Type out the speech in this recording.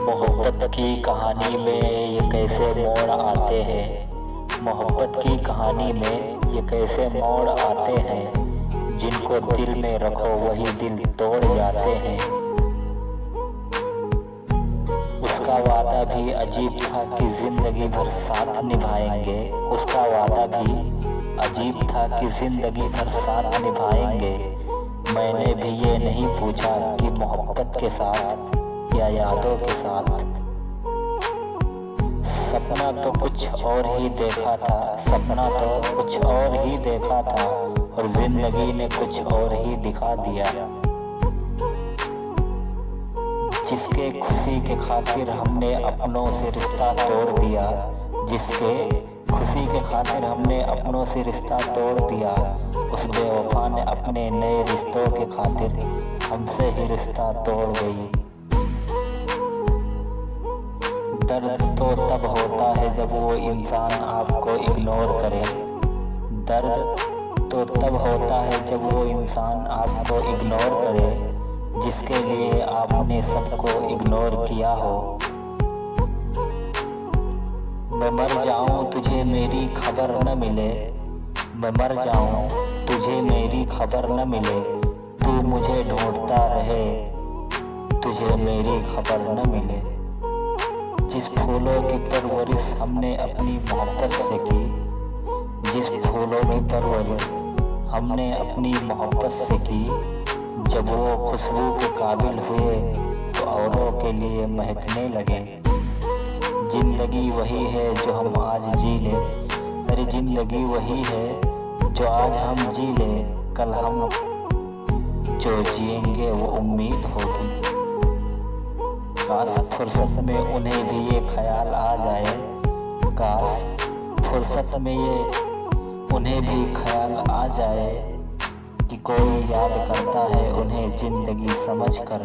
मोहब्बत की कहानी में ये कैसे मोड़ आते हैं। मोहब्बत की कहानी में ये कैसे मोड़ आते हैं। जिनको दिल में रखो वही दिल तोड़ जाते हैं। उसका वादा भी अजीब था कि जिंदगी भर साथ निभाएंगे। उसका वादा भी अजीब था कि जिंदगी भर साथ निभाएंगे। मैंने भी ये नहीं पूछा कि मोहब्बत के साथ या यादों के साथ। सपना तो कुछ और ही देखा था, सपना तो कुछ और ही देखा था और जिंदगी ने कुछ और ही दिखा दिया। जिसके खुशी के खातिर हमने अपनों से रिश्ता तोड़ दिया, जिसके खुशी के खातिर हमने अपनों से रिश्ता तोड़ दिया, उस बेवफा ने अपने नए रिश्तों के खातिर हमसे ही रिश्ता तोड़ गई। दर्द तो तब होता है जब वो इंसान आपको इग्नोर करे। दर्द तो तब होता है जब वो इंसान आपको इग्नोर करे, जिसके लिए आपने सबको इग्नोर किया हो। मैं मर जाऊं तुझे मेरी खबर न मिले, मैं मर जाऊं तुझे मेरी खबर न मिले। तू मुझे ढूंढता रहे, तुझे मेरी खबर न मिले। जिस फूलों की परवरिश हमने अपनी मोहब्बत से की, जिस फूलों की परवरिश हमने अपनी मोहब्बत से की, जब वो खुशबू के काबिल हुए तो औरों के लिए महकने लगे। जिंदगी वही है जो हम आज जी ले, अरे जिंदगी वही है जो आज हम जी ले। कल हम जो जिएंगे वो उम्मीद होगी। काश फुर्सत में उन्हें भी ये ख्याल आ जाए, काश फुर्सत में ये उन्हें भी ख्याल आ जाए कि कोई याद करता है उन्हें जिंदगी समझ कर।